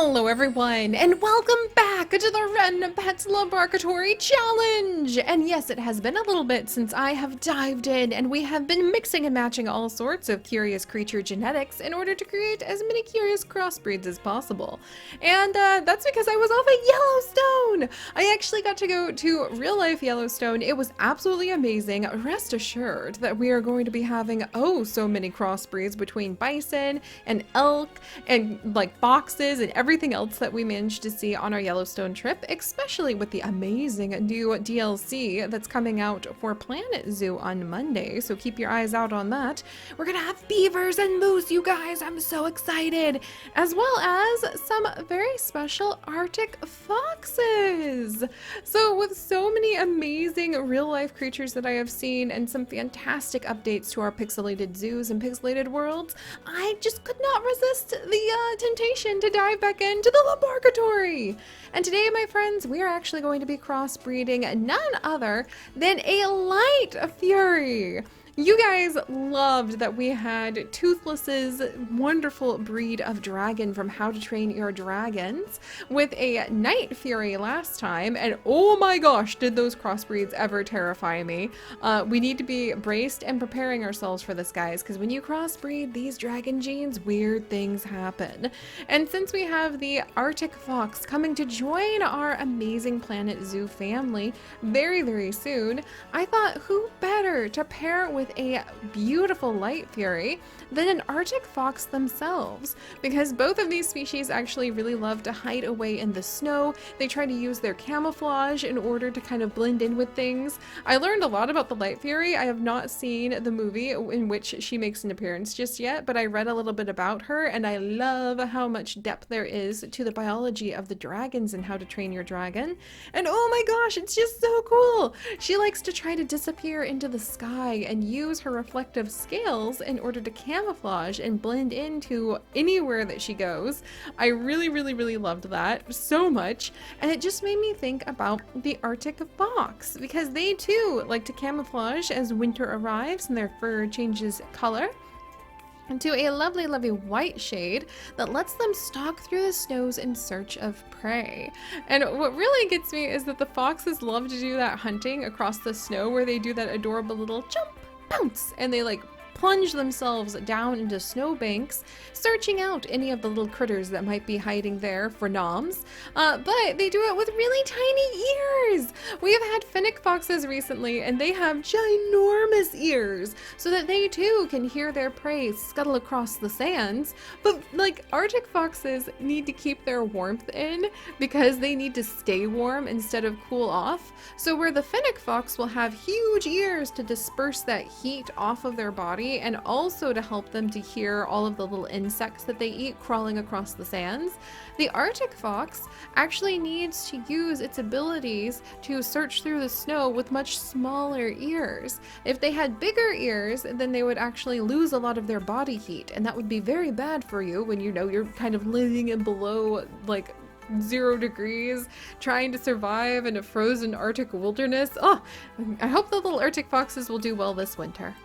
Hello everyone, and welcome back to the Random Pets LaBARKatory Challenge! And yes, it has been a little bit since I have dived in, and we have been mixing and matching all sorts of curious creature genetics in order to create as many curious crossbreeds as possible. And that's because I was off at Yellowstone! I actually got to go to real-life Yellowstone. It was absolutely amazing. Rest assured that we are going to be having so many crossbreeds between bison and elk and like foxes and everything else that we managed to see on our Yellowstone trip, especially with the amazing new DLC that's coming out for Planet Zoo on Monday, so keep your eyes out on that. We're gonna have beavers and moose, you guys, I'm so excited, as well as some very special Arctic foxes. So with so many amazing real-life creatures that I have seen and some fantastic updates to our pixelated zoos and pixelated worlds, I just could not resist the temptation to dive back into the LaBARKatory. And today, my friends, we are actually going to be crossbreeding none other than a light fury. You guys loved that we had Toothless's wonderful breed of dragon from How to Train Your Dragons with a Night Fury last time, and oh my gosh, did those crossbreeds ever terrify me. We need to be braced and preparing ourselves for this, guys, because when you crossbreed these dragon genes, weird things happen. And since we have the Arctic fox coming to join our amazing Planet Zoo family very, very soon, I thought who better to pair with a beautiful light fury than an Arctic fox themselves, because both of these species actually really love to hide away in the snow. They try to use their camouflage in order to kind of blend in with things. I learned a lot about the light fury. I have not seen the movie in which she makes an appearance just yet, but I read a little bit about her, and I love how much depth there is to the biology of the dragons and How to Train Your Dragon. And oh my gosh, it's just so cool. She likes to try to disappear into the sky and use her reflective scales in order to camouflage and blend into anywhere that she goes. I really loved that so much, and it just made me think about the Arctic fox, because they too like to camouflage as winter arrives and their fur changes color into a lovely white shade that lets them stalk through the snows in search of prey. And what really gets me is that the foxes love to do that hunting across the snow where they do that adorable little jump, bounce, and they like plunge themselves down into snowbanks, searching out any of the little critters that might be hiding there for noms. But they do it with really tiny ears. We have had fennec foxes recently, and they have ginormous ears so that they too can hear their prey scuttle across the sands. But like, Arctic foxes need to keep their warmth in because they need to stay warm instead of cool off. So where the fennec fox will have huge ears to disperse that heat off of their body, and also to help them to hear all of the little insects that they eat crawling across the sands, the Arctic fox actually needs to use its abilities to search through the snow with much smaller ears. If they had bigger ears, then they would actually lose a lot of their body heat, and that would be very bad for you when you know you're kind of living in below like 0 degrees, trying to survive in a frozen Arctic wilderness. Oh, I hope the little Arctic foxes will do well this winter.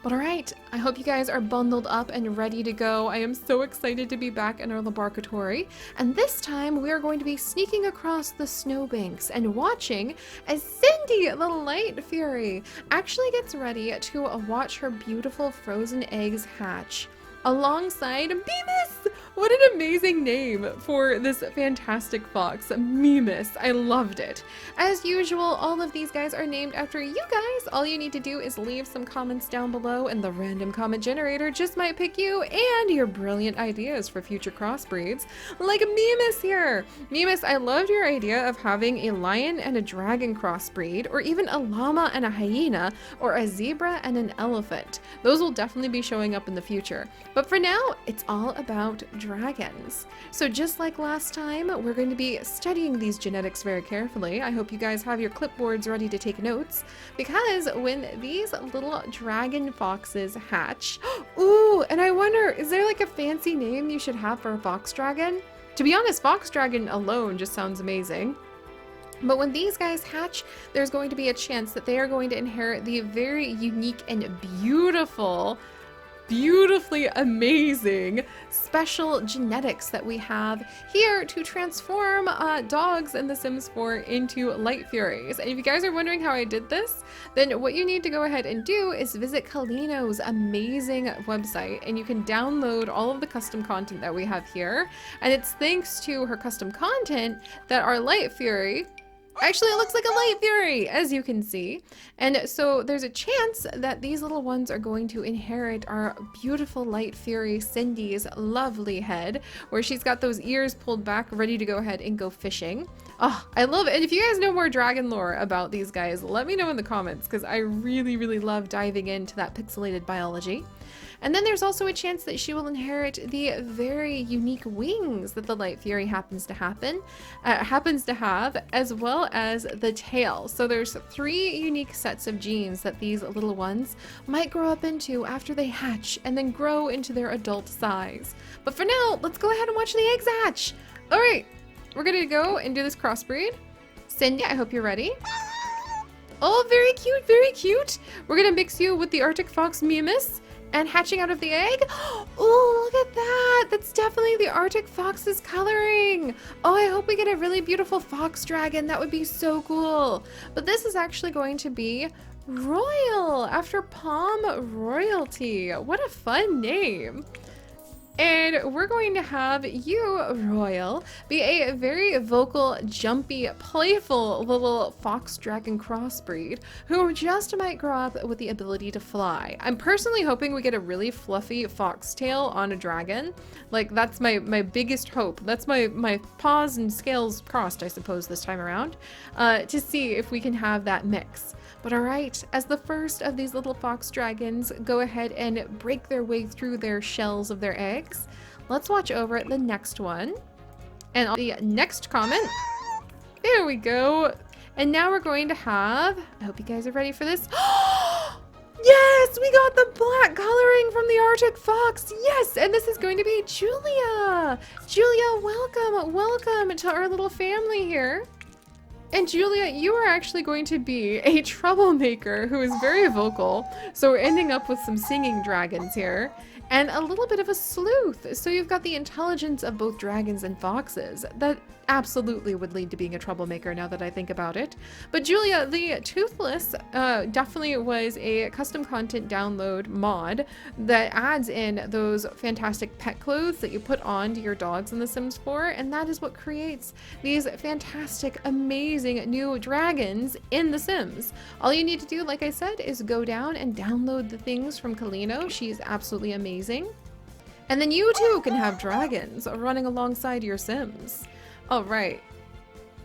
But alright, I hope you guys are bundled up and ready to go. I am so excited to be back in our LaBARKatory, and this time we are going to be sneaking across the snowbanks and watching as Cindy, the light fury, actually gets ready to watch her beautiful frozen eggs hatch alongside Bemis. What an amazing name for this fantastic fox, Mimus. I loved it. As usual, all of these guys are named after you guys. All you need to do is leave some comments down below, and the random comment generator just might pick you and your brilliant ideas for future crossbreeds, like Mimus here. Mimus, I loved your idea of having a lion and a dragon crossbreed, or even a llama and a hyena, or a zebra and an elephant. Those will definitely be showing up in the future. But for now, it's all about dragons. So just like last time, we're going to be studying these genetics very carefully. I hope you guys have your clipboards ready to take notes, because when these little dragon foxes hatch, ooh, and I wonder, is there like a fancy name you should have for a fox dragon? To be honest, fox dragon alone just sounds amazing. But when these guys hatch, there's going to be a chance that they are going to inherit the very unique and beautiful beautifully amazing special genetics that we have here to transform dogs in The Sims 4 into Light Furies. And if you guys are wondering how I did this, then what you need to go ahead and do is visit Kalino's amazing website, and you can download all of the custom content that we have here. And it's thanks to her custom content that our Light Fury actually looks like a Light Fury, as you can see. And so there's a chance that these little ones are going to inherit our beautiful Light Fury Cindy's lovely head, where she's got those ears pulled back, ready to go ahead and go fishing. Oh, I love it. And if you guys know more dragon lore about these guys, let me know in the comments, because I really, really love diving into that pixelated biology. And then there's also a chance that she will inherit the very unique wings that the Light Fury happens to have, as well as the tail. So there's 3 unique sets of genes that these little ones might grow up into after they hatch and then grow into their adult size. But for now, let's go ahead and watch the eggs hatch. All right, we're gonna go and do this crossbreed. Cindy, I hope you're ready. Oh, very cute, very cute. We're gonna mix you with the Arctic Fox Mimus. And hatching out of the egg? Oh, look at that! That's definitely the Arctic Fox's coloring! Oh, I hope we get a really beautiful fox dragon. That would be so cool. But this is actually going to be Royal, after Palm Royalty. What a fun name. And we're going to have you, Royal, be a very vocal, jumpy, playful little fox dragon crossbreed who just might grow up with the ability to fly. I'm personally hoping we get a really fluffy foxtail on a dragon. Like, that's my biggest hope. That's my paws and scales crossed, I suppose, this time around, to see if we can have that mix. But all right, as the first of these little fox dragons go ahead and break their way through their shells of their eggs, let's watch over the next one. And the next comment, there we go. And now we're going to have, I hope you guys are ready for this. Yes, we got the black coloring from the Arctic Fox. Yes, and this is going to be Julia. Julia, welcome to our little family here. And Julia, you are actually going to be a troublemaker who is very vocal. So we're ending up with some singing dragons here. And a little bit of a sleuth. So you've got the intelligence of both dragons and foxes. That absolutely would lead to being a troublemaker now that I think about it. But Julia, the Toothless definitely was a custom content download mod that adds in those fantastic pet clothes that you put on to your dogs in The Sims 4. And that is what creates these fantastic, amazing new dragons in The Sims. All you need to do, like I said, is go down and download the things from Kalino. She's absolutely amazing. And then you too can have dragons running alongside your Sims. All right.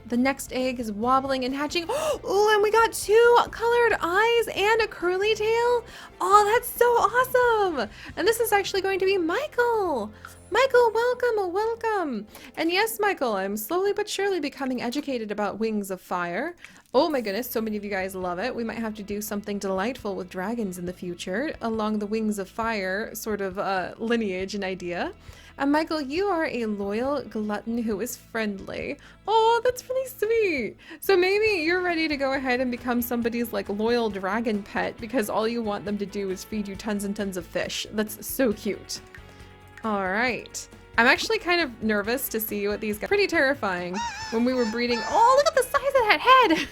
The next egg is wobbling and hatching. Oh, and we got 2 colored eyes and a curly tail. Oh, that's so awesome. And this is actually going to be Michael. Michael, welcome. And yes, Michael, I'm slowly but surely becoming educated about Wings of Fire. Oh my goodness, so many of you guys love it. We might have to do something delightful with dragons in the future along the Wings of Fire sort of lineage and idea. And Michael, you are a loyal glutton who is friendly. Oh, that's really sweet. So maybe you're ready to go ahead and become somebody's like loyal dragon pet because all you want them to do is feed you tons and tons of fish. That's so cute. All right. I'm actually kind of nervous to see what these guys. Pretty terrifying when we were breeding. Oh, look at the size of that head.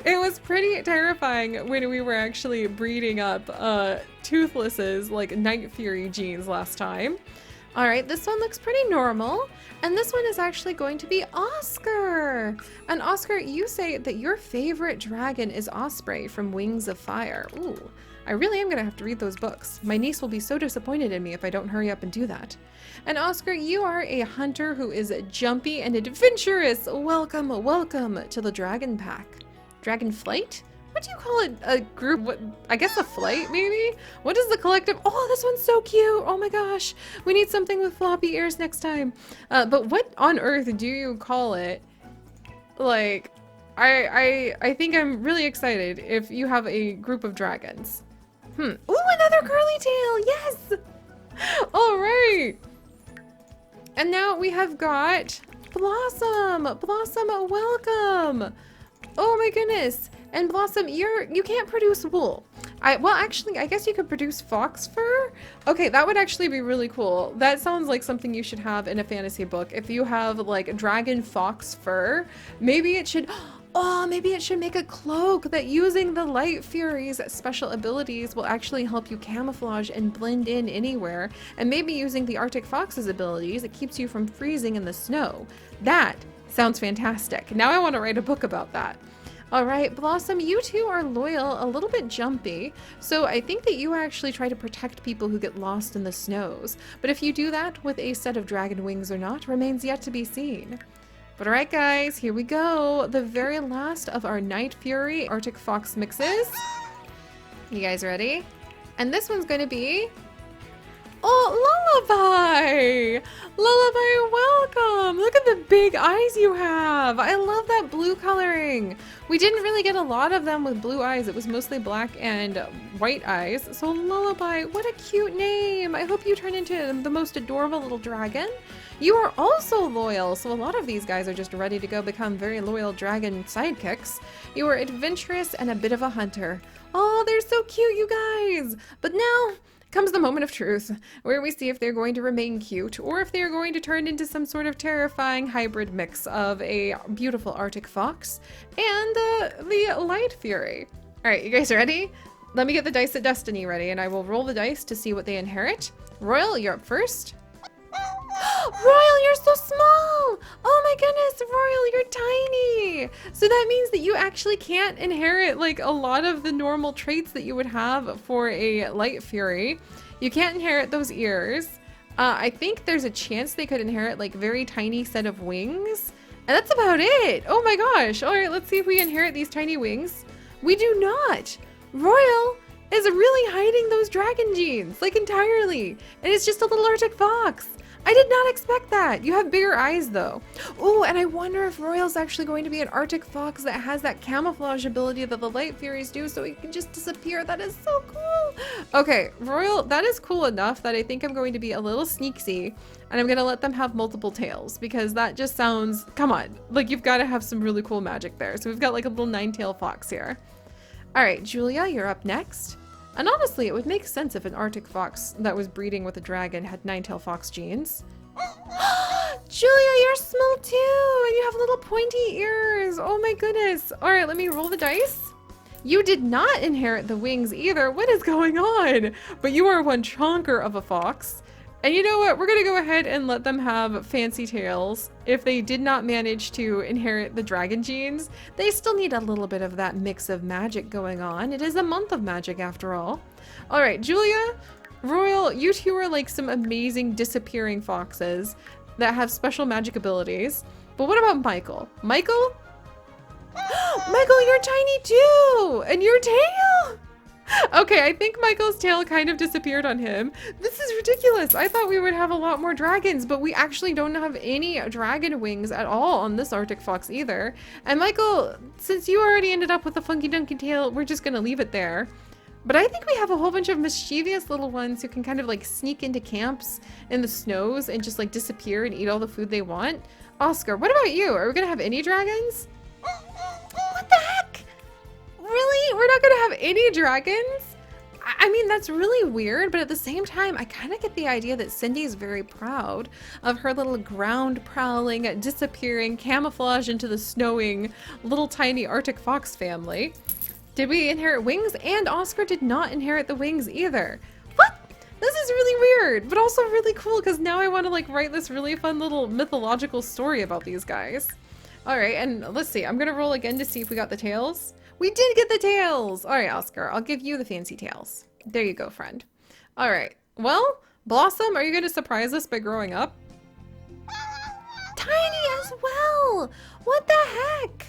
It was pretty terrifying when we were actually breeding up Toothless's like Night Fury genes last time. All right, this one looks pretty normal. And this one is actually going to be Oscar. And Oscar, you say that your favorite dragon is Osprey from Wings of Fire. Ooh, I really am gonna have to read those books. My niece will be so disappointed in me if I don't hurry up and do that. And Oscar, you are a hunter who is jumpy and adventurous. Welcome to the Dragon Pack. Dragon Flight? What do you call it? A group? What? I guess a flight, maybe? What is the collective? Oh, this one's so cute. Oh my gosh. We need something with floppy ears next time. But what on earth do you call it? Like, I think I'm really excited if you have a group of dragons. Ooh, another curly tail. Yes. All right. And now we have got Blossom. Blossom, welcome. Oh my goodness. And Blossom, you can't produce wool. Well, actually, I guess you could produce fox fur. Okay, that would actually be really cool. That sounds like something you should have in a fantasy book. If you have like dragon fox fur, maybe it should, oh, maybe it should make a cloak that using the Light Fury's special abilities will actually help you camouflage and blend in anywhere. And maybe using the Arctic Fox's abilities, it keeps you from freezing in the snow. That sounds fantastic. Now I want to write a book about that. All right, Blossom, you two are loyal, a little bit jumpy, so I think that you actually try to protect people who get lost in the snows. But if you do that with a set of dragon wings or not remains yet to be seen. But all right, guys, here we go. The very last of our Night Fury Arctic Fox mixes. You guys ready? And this one's going to be... Oh, Lullaby! Lullaby, welcome! Look at the big eyes you have! I love that blue coloring! We didn't really get a lot of them with blue eyes. It was mostly black and white eyes. So Lullaby, what a cute name! I hope you turn into the most adorable little dragon. You are also loyal, so a lot of these guys are just ready to go become very loyal dragon sidekicks. You are adventurous and a bit of a hunter. Oh, they're so cute, you guys! But now comes the moment of truth, where we see if they're going to remain cute or if they're going to turn into some sort of terrifying hybrid mix of a beautiful Arctic fox and the Light Fury. All right, you guys ready? Let me get the dice of destiny ready and I will roll the dice to see what they inherit. Royal, you're up first. Royal, you're so small! Oh my goodness, Royal, you're tiny! So that means that you actually can't inherit like a lot of the normal traits that you would have for a Light Fury. You can't inherit those ears. I think there's a chance they could inherit like very tiny set of wings. And that's about it! Oh my gosh! Alright, let's see if we inherit these tiny wings. We do not! Royal is really hiding those dragon genes, like entirely. And it's just a little Arctic fox. I did not expect that. You have bigger eyes though. Oh, and I wonder if Royal's actually going to be an Arctic fox that has that camouflage ability that the Light Furies do so he can just disappear. That is so cool. Okay, Royal, that is cool enough that I think I'm going to be a little sneaky and I'm gonna let them have multiple tails because that just sounds, come on, like you've got to have some really cool magic there. So we've got like a little 9-tailed fox here. All right, Julia, you're up next. And honestly, it would make sense if an Arctic fox that was breeding with a dragon had 9-tailed fox genes. Julia, you're small too, and you have little pointy ears. Oh my goodness. All right, let me roll the dice. You did not inherit the wings either. What is going on? But you are one chonker of a fox. And you know what? We're gonna go ahead and let them have fancy tails. If they did not manage to inherit the dragon genes, they still need a little bit of that mix of magic going on. It is a month of magic after all. All right, Julia, Royal, you two are like some amazing disappearing foxes that have special magic abilities. But what about Michael? Michael? Michael, you're tiny too! And your tail! Okay, I think Michael's tail kind of disappeared on him. This is ridiculous. I thought we would have a lot more dragons, but we actually don't have any dragon wings at all on this Arctic fox either. And Michael, since you already ended up with a funky dunky tail, we're just gonna leave it there. But I think we have a whole bunch of mischievous little ones who can kind of like sneak into camps in the snows and just like disappear and eat all the food they want. Oscar, what about you? Are we gonna have any dragons? What the heck? Really? We're not gonna have any dragons? I mean, that's really weird, but at the same time, I kind of get the idea that Cindy is very proud of her little ground prowling, disappearing, camouflage into the snowing, little tiny Arctic fox family. Did we inherit wings? And Oscar did not inherit the wings either. What? This is really weird, but also really cool because now I want to like write this really fun little mythological story about these guys. All right, and let's see. I'm gonna roll again to see if we got the tails. We did get the tails! All right, Oscar, I'll give you the fancy tails. There you go, friend. All right, well, Blossom, are you gonna surprise us by growing up? Tiny as well! What the heck?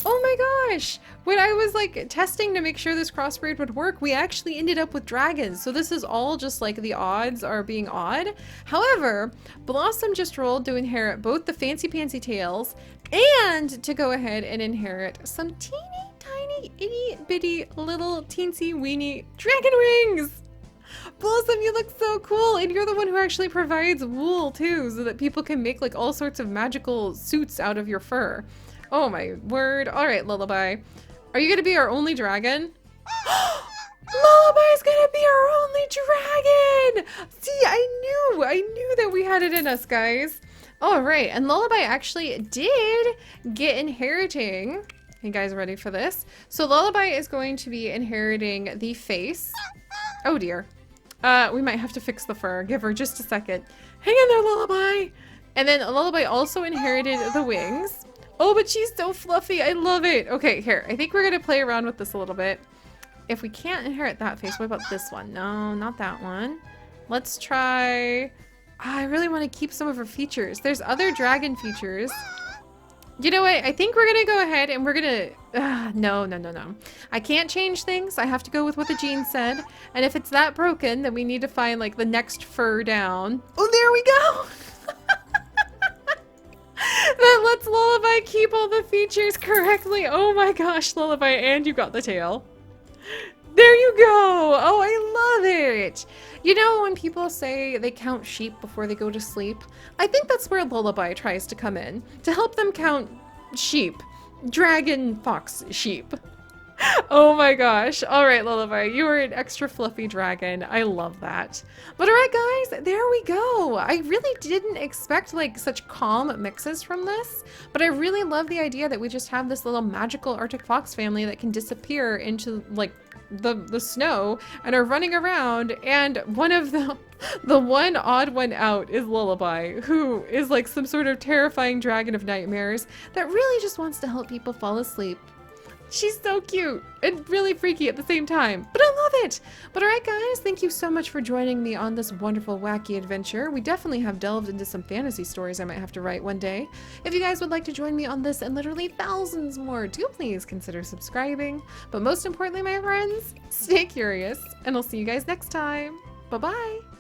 Oh my gosh! When I was like testing to make sure this crossbreed would work, we actually ended up with dragons. So this is all just like the odds are being odd. However, Blossom just rolled to inherit both the fancy pantsy tails and to go ahead and inherit some teeny tiny itty bitty little teensy weeny dragon wings. Blossom, you look so cool, and you're the one who actually provides wool too, so that people can make like all sorts of magical suits out of your fur. Oh my word. All right, Lullaby. Are you gonna be our only dragon? Lullaby's gonna be our only dragon! See, I knew that we had it in us, guys. All right, and Lullaby actually did get inheriting. You guys ready for this? So Lullaby is going to be inheriting the face. Oh dear. We might have to fix the fur. Give her just a second. Hang in there, Lullaby! And then Lullaby also inherited the wings. Oh, but she's so fluffy. I love it. Okay, here. I think we're gonna play around with this a little bit. If we can't inherit that face, what about this one? No, not that one. Let's try... I really want to keep some of her features. There's other dragon features. You know what? I think we're gonna go ahead and we're gonna... No. I can't change things. I have to go with what the gene said. And if it's that broken, then we need to find like the next fur down. Oh, there we go! That lets Lullaby keep all the features correctly. Oh my gosh, Lullaby, and you got the tail. There you go! Oh, I love it! You know when people say they count sheep before they go to sleep? I think that's where Lullaby tries to come in, to help them count sheep. Dragon, fox, sheep. Oh my gosh. All right, Lullaby, you are an extra fluffy dragon. I love that. But all right, guys, there we go. I really didn't expect like such calm mixes from this, but I really love the idea that we just have this little magical Arctic fox family that can disappear into like the snow and are running around, and one of the one odd one out is Lullaby, who is like some sort of terrifying dragon of nightmares that really just wants to help people fall asleep. She's so cute and really freaky at the same time, but I love it. But all right, guys, thank you so much for joining me on this wonderful, wacky adventure. We definitely have delved into some fantasy stories I might have to write one day. If you guys would like to join me on this and literally thousands more, do please consider subscribing. But most importantly, my friends, stay curious, and I'll see you guys next time. Bye-bye.